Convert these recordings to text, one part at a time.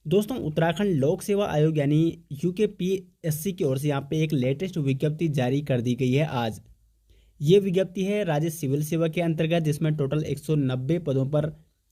दोस्तों उत्तराखंड लोक सेवा आयोग यानी यूकेपीएससी की ओर से यहाँ पे एक लेटेस्ट विज्ञप्ति जारी कर दी गई है आज। ये विज्ञप्ति है राज्य सिविल सेवा के अंतर्गत, जिसमें टोटल 190 पदों पर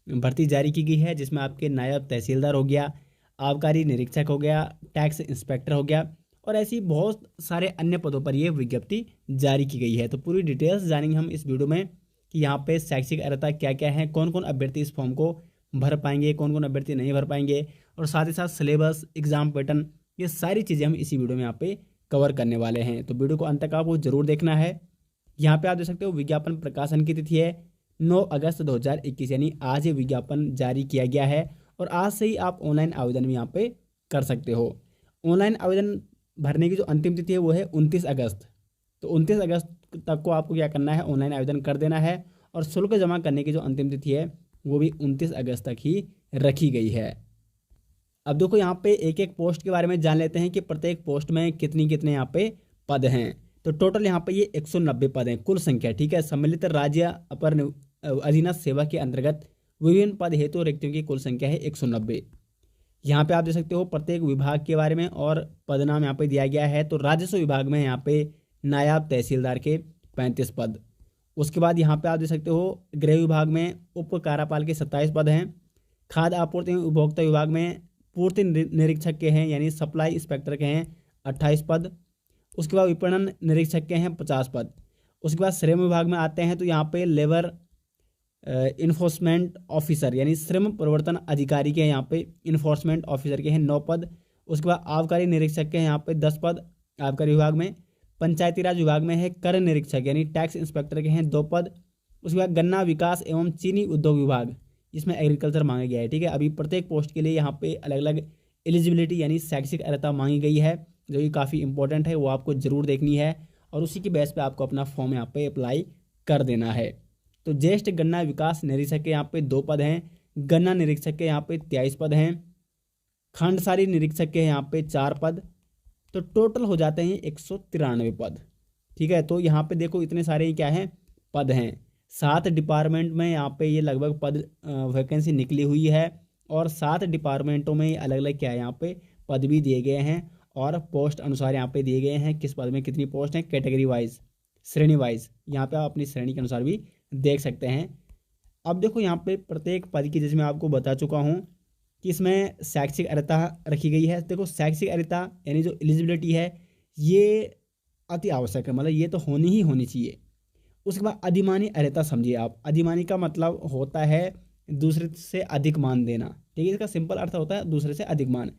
भर्ती जारी की गई है, जिसमें आपके नायब तहसीलदार हो गया, आबकारी निरीक्षक हो गया, टैक्स इंस्पेक्टर हो गया और ऐसी बहुत सारे अन्य पदों पर यह विज्ञप्ति जारी की गई है। तो पूरी डिटेल्स जानेंगे हम इस वीडियो में कि यहाँ पे शैक्षिक अर्हता क्या क्या है, कौन कौन अभ्यर्थी इस फॉर्म को भर पाएंगे, कौन कौन अभ्यर्थी नहीं भर पाएंगे और साथ ही साथ सिलेबस, एग्जाम पैटर्न, ये सारी चीज़ें हम इसी वीडियो में यहाँ पे कवर करने वाले हैं। तो वीडियो को अंत तक आपको जरूर देखना है। यहाँ पे आप देख सकते हो विज्ञापन प्रकाशन की तिथि है 9 अगस्त 2021, यानी आज ये विज्ञापन जारी किया गया है और आज से ही आप ऑनलाइन आवेदन भी यहाँ पे कर सकते हो। ऑनलाइन आवेदन भरने की जो अंतिम तिथि है वो है 29 अगस्त। तो 29 अगस्त तक को आपको क्या करना है, ऑनलाइन आवेदन कर देना है और शुल्क जमा करने की जो अंतिम तिथि है वो भी 29 अगस्त तक ही रखी गई है। अब देखो यहाँ पे एक एक पोस्ट के बारे में जान लेते हैं कि प्रत्येक पोस्ट में कितने यहाँ पे पद हैं। तो टोटल यहाँ पे ये 190 पद हैं कुल संख्या, ठीक है। सम्मिलित राज्य अपर अधीनस्थ सेवा के अंतर्गत विभिन्न पद हेतु रिक्तियों की कुल संख्या है 190। यहाँ पे आप देख सकते हो प्रत्येक विभाग के बारे में और पद नाम यहाँ पे दिया गया है। तो राजस्व विभाग में यहाँ पे नायब तहसीलदार के 35 पद। उसके बाद यहाँ पे आप देख सकते हो गृह विभाग में उप कार्यपाल के 27 पद हैं। खाद्य आपूर्ति एवं उपभोक्ता विभाग में पूर्ति निरीक्षक के हैं यानी सप्लाई इंस्पेक्टर के हैं 28 पद। उसके बाद विपणन निरीक्षक के हैं 50 पद। उसके बाद श्रम विभाग में आते हैं तो यहाँ पे लेबर इन्फोर्समेंट ऑफिसर यानी श्रम प्रवर्तन अधिकारी के यहाँ पे इन्फोर्समेंट ऑफिसर के हैं 9 पद। उसके बाद आबकारी निरीक्षक के हैं यहाँ पे 10 पद आबकारी विभाग में। पंचायती राज विभाग में है कर निरीक्षक यानी टैक्स इंस्पेक्टर के हैं 2 पद। उसके बाद गन्ना विकास एवं चीनी उद्योग विभाग, इसमें एग्रीकल्चर मांगा गया है, ठीक है। अभी प्रत्येक पोस्ट के लिए यहाँ पे अलग अलग एलिजिबिलिटी यानी शैक्षिक अर्हता मांगी गई है, जो कि काफ़ी इंपॉर्टेंट है, वो आपको जरूर देखनी है और उसी की बेस पे आपको अपना फॉर्म यहाँ पे अप्लाई कर देना है। तो ज्येष्ठ गन्ना विकास निरीक्षक के यहाँ पे 2 पद हैं। गन्ना निरीक्षक के यहाँ पे 23 पद हैं। खांडसारी निरीक्षक के यहाँ पे 4 पद। तो टोटल हो जाते हैं 193 पद, ठीक है। तो यहाँ पे देखो इतने सारे क्या हैं पद हैं। 7 डिपार्टमेंट में यहाँ पे ये लगभग पद वैकेंसी निकली हुई है और 7 डिपार्टमेंटों में अलग अलग क्या है यहाँ पे पद भी दिए गए हैं और पोस्ट अनुसार यहाँ पे दिए गए हैं किस पद में कितनी पोस्ट हैं, कैटेगरी वाइज, श्रेणी वाइज। यहाँ पे आप अपनी श्रेणी के अनुसार भी देख सकते हैं। अब देखो यहाँ पे प्रत्येक पद की, जैसे मैं आपको बता चुका हूँ कि इसमें शैक्षिक अर्हता रखी गई है। देखो शैक्षिक अर्हता यानी जो एलिजिबिलिटी है ये अति आवश्यक है, मतलब ये तो होनी ही होनी चाहिए। उसके बाद अधिमानी अर्हता समझिए आप। अधिमानी का मतलब होता है दूसरे से अधिक मान देना, ठीक है। इसका सिंपल अर्थ होता है दूसरे से अधिक मान,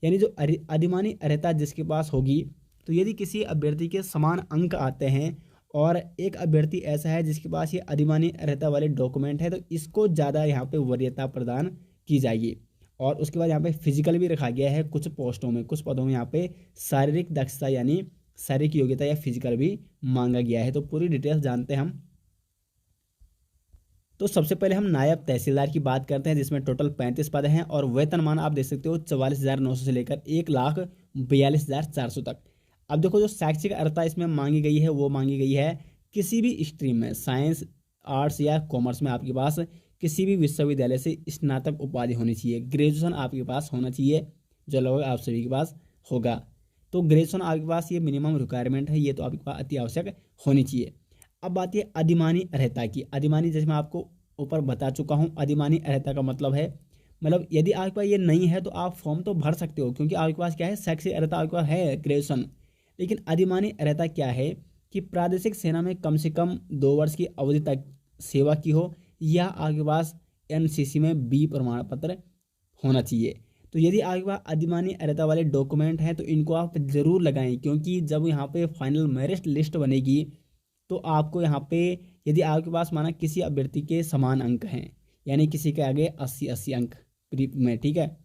यानी जो अधिमानी अर्हता जिसके पास होगी, तो यदि किसी अभ्यर्थी के समान अंक आते हैं और एक अभ्यर्थी ऐसा है जिसके पास ये अधिमानी अर्हता वाले डॉक्यूमेंट है, तो इसको ज़्यादा यहाँ पे वरीयता प्रदान की जाएगी। और उसके बाद यहाँ पे फिजिकल भी रखा गया है कुछ पोस्टों में, कुछ पदों में यहाँ पे शारीरिक दक्षता यानी शारीरिक योग्यता या फिजिकल भी मांगा गया है। तो पूरी डिटेल्स जानते हैं हम। तो सबसे पहले हम नायब तहसीलदार की बात करते हैं, जिसमें टोटल 35 पद हैं और वेतनमान आप देख सकते हो 44,900 से लेकर 1,42,400 तक। अब देखो जो शैक्षिक अर्हता इसमें मांगी गई है वो मांगी गई है किसी भी स्ट्रीम में, साइंस, आर्ट्स या कॉमर्स में आपके पास किसी भी विश्वविद्यालय से स्नातक उपाधि होनी चाहिए। ग्रेजुएशन आपके पास होना चाहिए, जो लगभग आप सभी के पास होगा। तो ग्रेजुएशन आपके पास ये मिनिमम रिक्वायरमेंट है, ये तो आपके पास अति आवश्यक होनी चाहिए। अब बात है अधिमानी अर्हता की। अधिमानी जैसे मैं आपको ऊपर बता चुका हूँ, अधिमानी अर्हता का मतलब है, मतलब यदि आपके पास ये नहीं है तो आप फॉर्म तो भर सकते हो क्योंकि आपके पास क्या है, शैक्षिक अर्हता आपके पास है ग्रेजुएशन। लेकिन अधिमानी अर्हता क्या है कि प्रादेशिक सेना में कम से कम 2 वर्ष की अवधि तक सेवा की हो या आपके पास एनसीसी में बी प्रमाण पत्र होना चाहिए। तो यदि आपके पास अधिमानी अर्हता वाले डॉक्यूमेंट हैं तो इनको आप ज़रूर लगाएं, क्योंकि जब यहाँ पे फाइनल मेरिट लिस्ट बनेगी तो आपको यहाँ पे यदि आपके पास माना किसी अभ्यर्थी के समान अंक हैं, यानी किसी के आगे 80 अंक प्री में, ठीक है,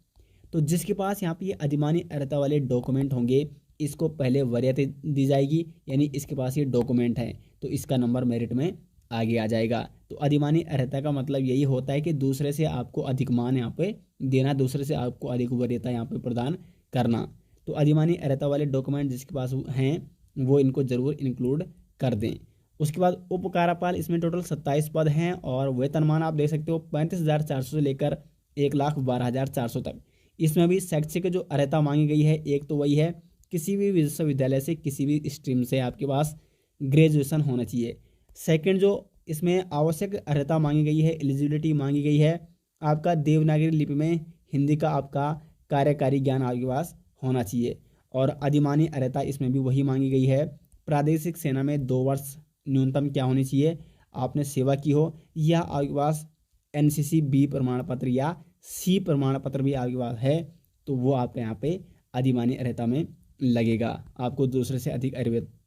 तो जिसके पास यहाँ पे ये अधिमानी अर्हता वाले डॉक्यूमेंट होंगे इसको पहले वरीयता दी जाएगी, यानी इसके पास ये डॉक्यूमेंट हैं तो इसका नंबर मेरिट में आगे आ जाएगा। तो अधिमानी अर्हता का मतलब यही होता है कि दूसरे से आपको अधिक मान यहाँ पे देना, दूसरे से आपको अधिक वरीयता यहाँ पे प्रदान करना। तो अधिमानी अर्हता वाले डॉक्यूमेंट जिसके पास हैं वो इनको जरूर इंक्लूड कर दें। उसके बाद उप कार्यपाल, इसमें टोटल 27 पद हैं और वेतनमान आप देख सकते हो 35,400 से लेकर 1,12,400 तक। इसमें भी शैक्षिक जो अर्हता मांगी गई है, एक तो वही है किसी भी विश्वविद्यालय से किसी भी स्ट्रीम से आपके पास ग्रेजुएशन होना चाहिए। सेकंड जो इसमें आवश्यक अर्हता मांगी गई है, एलिजिबिलिटी मांगी गई है, आपका देवनागरी लिपि में हिंदी का आपका कार्यकारी ज्ञान आपके पास होना चाहिए। और अधिमानी अर्हता इसमें भी वही मांगी गई है, प्रादेशिक सेना में 2 वर्ष न्यूनतम क्या होनी चाहिए, आपने सेवा की हो, या आपके पास एनसीसी बी प्रमाण पत्र या सी प्रमाण पत्र भी आपके पास है, तो वो आपके यहाँ पे अधिमानी अर्हता में लगेगा। आपको दूसरे से अधिक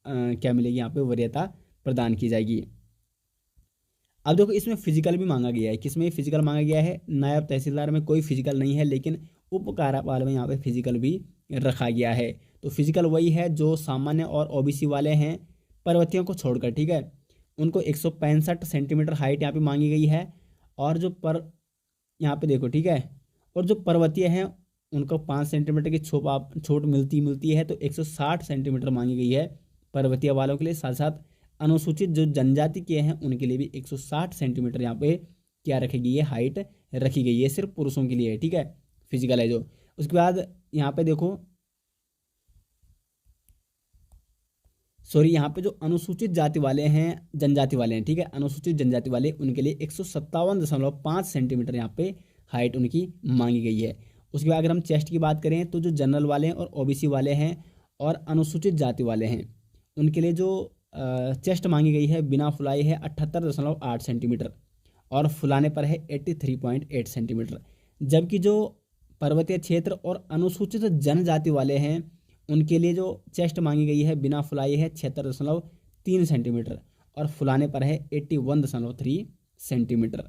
क्या मिलेगी, यहाँ पे वरीयता प्रदान की जाएगी। अब देखो इसमें फिजिकल भी मांगा गया है। किसमें फिजिकल मांगा गया है, नायब तहसीलदार में कोई फिजिकल नहीं है, लेकिन उप कार्यपाल में यहाँ पे फिजिकल भी रखा गया है। तो फिजिकल वही है जो सामान्य और ओबीसी वाले हैं, पर्वतियों को छोड़कर, ठीक है। उनको 165 सेंटीमीटर हाइट यहाँ पे मांगी गई है। और जो यहाँ पे देखो, ठीक है, और जो पर्वतीय हैं उनको 5 सेंटीमीटर की छूट मिलती है, तो 160 सेंटीमीटर मांगी गई है पर्वतीय वालों के लिए। साथ साथ अनुसूचित जो जनजाति के हैं उनके लिए भी 160 सेंटीमीटर यहाँ पे क्या रखी गई है, हाइट रखी गई है, सिर्फ पुरुषों के लिए है, ठीक है, फिजिकल है जो। उसके बाद यहाँ पे देखो, सॉरी, यहाँ पे जो अनुसूचित जाति वाले हैं, जनजाति वाले हैं, ठीक है, अनुसूचित जनजाति वाले, उनके लिए 157.5 सेंटीमीटर यहाँ पे हाइट उनकी मांगी गई है। उसके बाद अगर हम चेस्ट की बात करें तो जो जनरल वाले हैं और ओबीसी वाले हैं और अनुसूचित जाति वाले हैं, उनके लिए जो चेस्ट मांगी गई है बिना फुलाई है 78.8 सेंटीमीटर और फुलाने पर है 83.8 सेंटीमीटर। जबकि जो पर्वतीय क्षेत्र और अनुसूचित जनजाति वाले हैं उनके लिए जो चेस्ट मांगी गई है बिना फुलाई है 76.3 सेंटीमीटर और फुलाने पर है 81.3 सेंटीमीटर।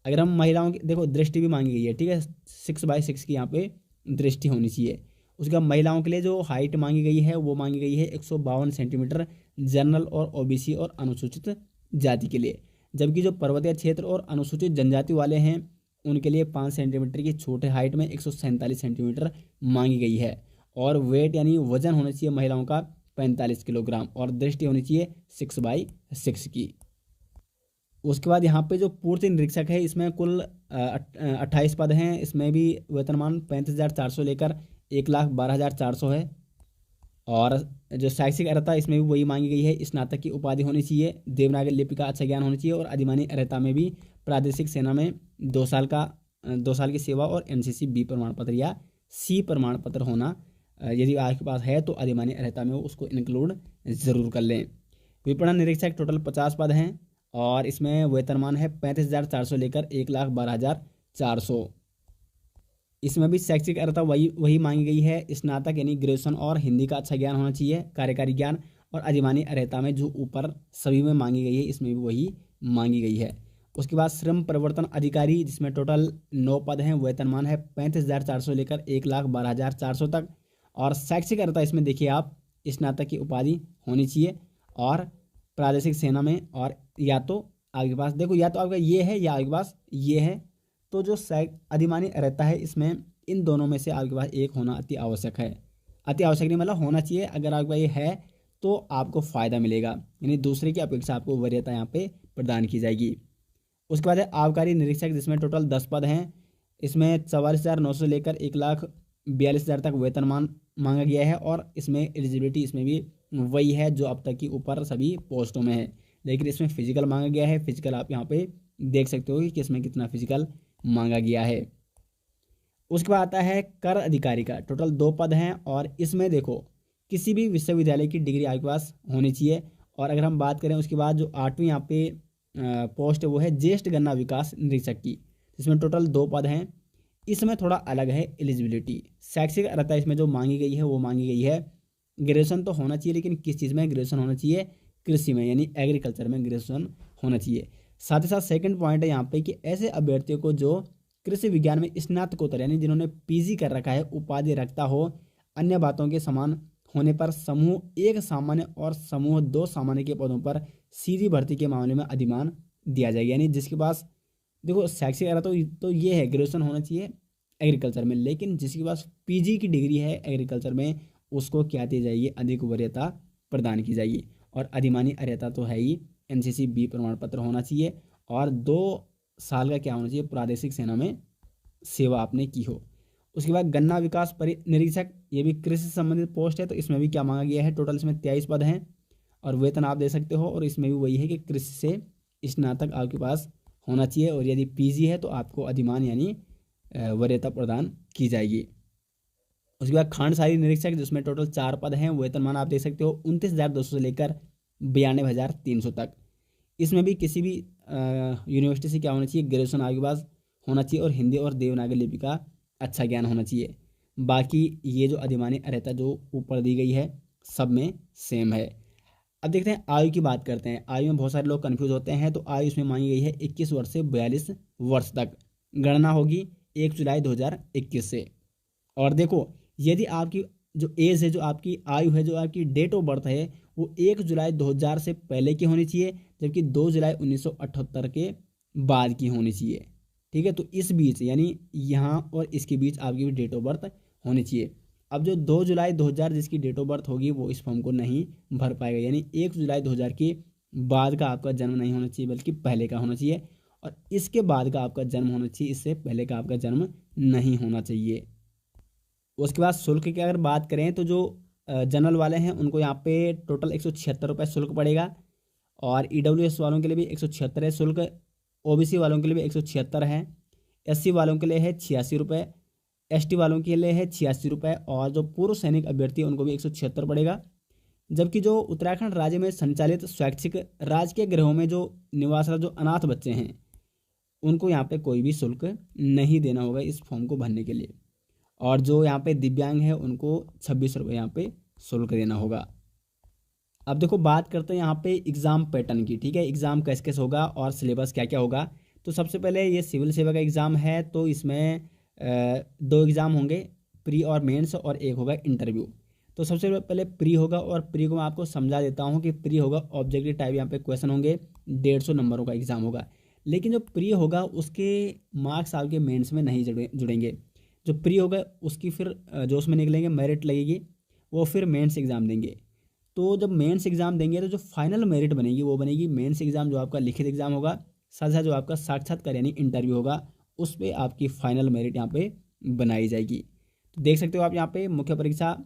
अगर हम महिलाओं की देखो, दृष्टि भी मांगी गई है, ठीक है, 6x6 की यहाँ पे दृष्टि होनी चाहिए। उसके बाद महिलाओं के लिए जो हाइट मांगी गई है वो मांगी गई है 152 सेंटीमीटर जनरल और ओबीसी और अनुसूचित जाति के लिए। जबकि जो पर्वतीय क्षेत्र और अनुसूचित जनजाति वाले हैं उनके लिए 5 सेंटीमीटर की छोटे हाइट में 147 सेंटीमीटर मांगी गई है। और वेट यानी वजन होना चाहिए महिलाओं का 45 किलोग्राम और दृष्टि होनी चाहिए 6x6 की। उसके बाद यहाँ पे जो पूर्ति निरीक्षक है इसमें कुल 28 पद हैं। इसमें भी वेतनमान 35,400 लेकर 1,12,400 है। और जो शैक्षिक अर्हता इसमें भी वही मांगी गई है, स्नातक की उपाधि होनी चाहिए, देवनागरी लिपि का अच्छा ज्ञान होना चाहिए और अधिमानी अर्हता में भी प्रादेशिक सेना में 2 साल की सेवा और एनसीसी बी प्रमाण पत्र या सी प्रमाण पत्र होना यदि आपके पास है तो अधिमानी अर्हता में वो उसको इंक्लूड ज़रूर कर लें। विपणन निरीक्षक टोटल 50 पद हैं और इसमें वेतनमान है 35,400 लेकर 1,12,400। इसमें भी शैक्षिक अर्हता वही मांगी गई है, स्नातक यानी ग्रेजुएशन और हिंदी का अच्छा ज्ञान होना चाहिए, कार्यकारी ज्ञान। और अधिमानी अर्हता में जो ऊपर सभी में मांगी गई है इसमें भी वही मांगी गई है। उसके बाद श्रम परिवर्तन अधिकारी जिसमें टोटल 9 पद हैं, वेतनमान है 35,400 लेकर 1,12,400 तक। और शैक्षिक अर्हता इसमें देखिए आप, स्नातक की उपाधि होनी चाहिए और प्रादेशिक सेना में, और या तो आपके पास देखो या तो आपका ये है या आपके पास ये है, तो जो अधिमानी अर्हता है इसमें इन दोनों में से आपके पास एक होना अति आवश्यक है। अति आवश्यक नहीं मतलब होना चाहिए, अगर आपका ये है तो आपको फ़ायदा मिलेगा, यानी दूसरे की अपेक्षा आपको वरीयता यहाँ पे प्रदान की जाएगी। उसके बाद है आबकारी निरीक्षक जिसमें टोटल 10 पद हैं। इसमें 44,900 लेकर 1,42,000 तक वेतनमान मांगा गया है और इसमें एलिजिबिलिटी इसमें भी वही है जो अब तक की ऊपर सभी पोस्टों में है, लेकिन इसमें फिजिकल मांगा गया है। फिजिकल आप यहाँ पे देख सकते हो कि इसमें कितना फिजिकल मांगा गया है। उसके बाद आता है कर अधिकारी का, टोटल 2 पद हैं और इसमें देखो किसी भी विश्वविद्यालय की डिग्री आपके पास होनी चाहिए। और अगर हम बात करें उसके बाद जो 8वीं यहाँ पे पोस्ट है वो है ज्येष्ठ गन्ना विकास निरीक्षक की, जिसमें टोटल 2 पद हैं। इसमें थोड़ा अलग है एलिजिबिलिटी। शैक्षिक अर्हता इसमें जो मांगी गई है वो मांगी गई है ग्रेजुएशन तो होना चाहिए, लेकिन किस चीज़ में ग्रेजुएशन होना चाहिए, कृषि में यानी एग्रीकल्चर में ग्रेजुएशन होना चाहिए। साथ ही साथ सेकंड पॉइंट है यहाँ पे कि ऐसे अभ्यर्थियों को जो कृषि विज्ञान में स्नातकोत्तर यानी जिन्होंने पीजी कर रखा है उपाधि रखता हो, अन्य बातों के समान होने पर समूह 1 सामान्य और समूह 2 सामान्य के पदों पर सीधी भर्ती के मामले में अधिमान दिया जाएगा। यानी जिसके पास देखो शैक्षिक अर्हता तो ये है ग्रेजुएशन होना चाहिए एग्रीकल्चर में, लेकिन जिसके पास पीजी की डिग्री है एग्रीकल्चर में उसको क्या दी जाएगी, अधिक वरीयता प्रदान की जाएगी। और अधिमानी अर्हता तो है ही, एनसीसी बी प्रमाण पत्र होना चाहिए और 2 साल का क्या होना चाहिए, प्रादेशिक सेना में सेवा आपने की हो। उसके बाद गन्ना विकास निरीक्षक, ये भी कृषि से संबंधित पोस्ट है, तो इसमें भी क्या मांगा गया है, टोटल इसमें 23 पद हैं और वेतन आप दे सकते हो। और इसमें भी वही है कि कृषि से स्नातक आपके पास होना चाहिए और यदि पीजी है तो आपको अधिमान यानी वरीयता प्रदान की जाएगी। उसके बाद खांडसारी निरीक्षक, जिसमें टोटल 4 पद हैं, वेतनमान आप देख सकते हो 29,200 से लेकर 92,300 तक। इसमें भी किसी भी यूनिवर्सिटी से क्या होना चाहिए, ग्रेजुएशन आपके पास होना चाहिए और हिंदी और देवनागरी लिपि का अच्छा ज्ञान होना चाहिए। बाकी ये जो अधिमानी अर्हता जो ऊपर दी गई है सब में सेम है। अब देखते हैं आयु की बात करते हैं। आयु में बहुत सारे लोग कन्फ्यूज होते हैं, तो आयु इसमें मांगी गई है 21 वर्ष से 42 वर्ष तक। गणना होगी 1 जुलाई 2021 से। और देखो, यदि आपकी जो एज है, जो आपकी आयु है, जो आपकी डेट ऑफ बर्थ है, वो 1 जुलाई 2000 से पहले की होनी चाहिए, जबकि 2 जुलाई 1978 के बाद की होनी चाहिए। ठीक है, तो इस बीच यानी यहाँ और इसके बीच आपकी भी डेट ऑफ बर्थ होनी चाहिए। अब जो 2 जुलाई 2000 जिसकी डेट ऑफ बर्थ होगी वो इस फॉर्म को नहीं भर पाएगा, यानी 1 जुलाई 2000 के बाद का आपका जन्म नहीं होना चाहिए बल्कि पहले का होना चाहिए, और इसके बाद का आपका जन्म होना चाहिए, इससे पहले का आपका जन्म नहीं होना चाहिए। उसके बाद शुल्क की अगर बात करें तो जो जनरल वाले हैं उनको यहाँ पे टोटल 176 रुपये शुल्क पड़ेगा, और EWS वालों के लिए भी 176 है शुल्क, OBC वालों के लिए भी 176 है, SC वालों के लिए है 86 रुपये, ST वालों के लिए है 86 रुपये, और जो पूर्व सैनिक अभ्यर्थी उनको भी 176 पड़ेगा। जबकि जो उत्तराखंड राज्य में संचालित स्वैच्छिक राजकीय गृहों में जो निवासरत जो अनाथ बच्चे हैं उनको यहाँ पे कोई भी शुल्क नहीं देना होगा इस फॉर्म को भरने के लिए, और जो यहाँ पे दिव्यांग है उनको 26 रुपये यहाँ पे शुल्क देना होगा। अब देखो बात करते हैं यहाँ पे एग्ज़ाम पैटर्न की। ठीक है, एग्ज़ाम कैसे कैसे होगा और सिलेबस क्या क्या होगा। तो सबसे पहले ये सिविल सेवा का एग्ज़ाम है, तो इसमें 2 एग्ज़ाम होंगे, प्री और मेंस, और एक होगा इंटरव्यू। तो सबसे पहले प्री होगा, और प्री को मैं आपको समझा देता हूँ कि प्री होगा ऑब्जेक्टिव टाइप, यहाँ पे क्वेश्चन होंगे, 150 नंबरों का एग्ज़ाम होगा। लेकिन जो प्री होगा उसके मार्क्स आपके मेंस में नहीं जुड़ेंगे। जो प्री होगा उसकी फिर जो उसमें निकलेंगे मेरिट लगेगी, वो फिर मेंस एग्ज़ाम देंगे। तो जब मेंस एग्ज़ाम देंगे तो जो फाइनल मेरिट बनेगी वो बनेगी मेंस एग्ज़ाम, जो आपका लिखित एग्ज़ाम होगा, साथ साथ जो आपका साक्षात्कार यानी इंटरव्यू होगा, उस पर आपकी फाइनल मेरिट यहाँ पे बनाई जाएगी। तो देख सकते हो आप यहाँ पे मुख्य परीक्षा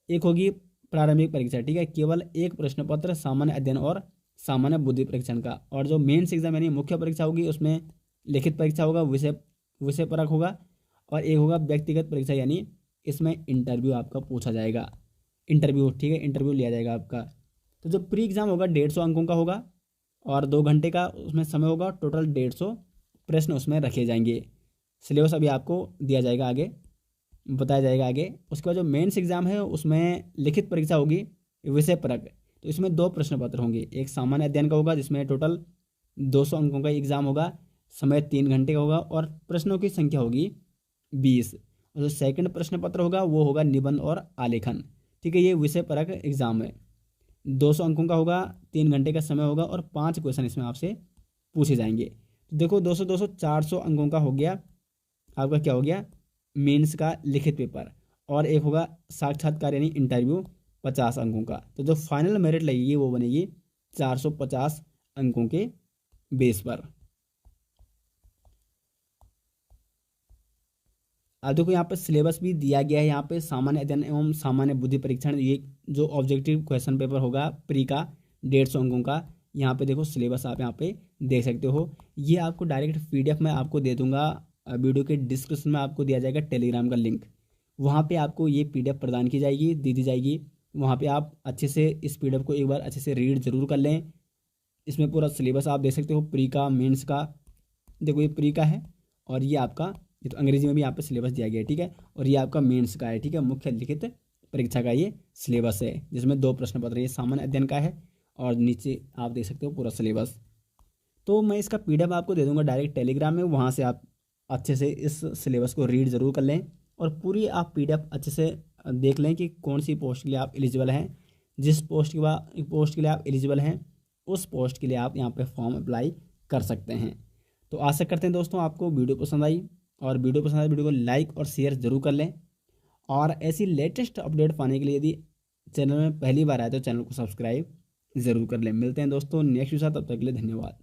एक होगी प्रारंभिक परीक्षा। ठीक है, केवल एक प्रश्न पत्र, सामान्य अध्ययन और सामान्य बुद्धि परीक्षण का। और जो मेंस एग्जाम यानी मुख्य परीक्षा होगी उसमें लिखित परीक्षा होगा, विषय परक होगा, और एक होगा व्यक्तिगत परीक्षा यानी इसमें इंटरव्यू आपका पूछा जाएगा, इंटरव्यू। ठीक है, इंटरव्यू लिया जाएगा आपका। तो जो प्री एग्ज़ाम होगा 150 अंकों का होगा और 2 घंटे का उसमें समय होगा, टोटल 150 प्रश्न उसमें रखे जाएंगे। सिलेबस अभी आपको दिया जाएगा, आगे बताया जाएगा आगे। उसके बाद जो मेंस एग्ज़ाम है उसमें लिखित परीक्षा होगी विषय परक। तो इसमें 2 प्रश्न पत्र होंगे, एक सामान्य अध्ययन का होगा जिसमें टोटल 200 अंकों का एग्ज़ाम होगा, समय 3 घंटे का होगा और प्रश्नों की संख्या होगी 20। और जो सेकंड प्रश्न पत्र होगा वो होगा निबंध और आलेखन। ठीक है, ये विषय परक एग्ज़ाम है, 200 अंकों का होगा, 3 घंटे का समय होगा और 5 क्वेश्चन इसमें आपसे पूछे जाएंगे। तो देखो 200 200 400 अंकों का हो गया आपका, क्या हो गया, मेंस का लिखित पेपर, और एक होगा साक्षात्कार यानी इंटरव्यू 50 अंकों का। तो जो फाइनल मेरिट लगेगी वो बनेगी 450 अंकों के बेस पर। अब देखो यहाँ पे सिलेबस भी दिया गया है, यहाँ पे सामान्य अध्ययन एवं सामान्य बुद्धि परीक्षण, ये जो ऑब्जेक्टिव क्वेश्चन पेपर होगा प्री का 150 अंकों का, यहाँ पे देखो सिलेबस आप यहाँ पे देख सकते हो। ये आपको डायरेक्ट PDF में आपको दे दूंगा, वीडियो के डिस्क्रिप्शन में आपको दिया जाएगा टेलीग्राम का लिंक, वहाँ पे आपको ये PDF प्रदान की जाएगी, दे दी जाएगी। वहाँ पे आप अच्छे से इस PDF को एक बार अच्छे से रीड जरूर कर लें। इसमें पूरा सिलेबस आप देख सकते हो, प्री का, मेंस का। देखो ये प्री का है और ये आपका, ये तो अंग्रेजी में भी यहाँ पे सिलेबस दिया गया है। ठीक है, और ये आपका मेंस का है। ठीक है, मुख्य लिखित परीक्षा का ये सिलेबस है जिसमें 2 प्रश्न पत्र, ये सामान्य अध्ययन का है और नीचे आप देख सकते हो पूरा सिलेबस। तो मैं इसका PDF आपको दे दूंगा डायरेक्ट टेलीग्राम में, वहाँ से आप अच्छे से इस सिलेबस को रीड ज़रूर कर लें और पूरी आप PDF अच्छे से देख लें कि कौन सी पोस्ट के लिए आप एलिजिबल हैं। जिस पोस्ट के लिए आप एलिजिबल हैं उस पोस्ट के लिए आप यहाँ पे फॉर्म अप्लाई कर सकते हैं। तो आशा करते हैं दोस्तों आपको वीडियो पसंद आई, और वीडियो पसंद आए वीडियो को लाइक और शेयर ज़रूर कर लें। और ऐसी लेटेस्ट अपडेट पाने के लिए यदि चैनल में पहली बार आए तो चैनल को सब्सक्राइब ज़रूर कर लें। मिलते हैं दोस्तों नेक्स्ट के साथ, तब तक के लिए धन्यवाद।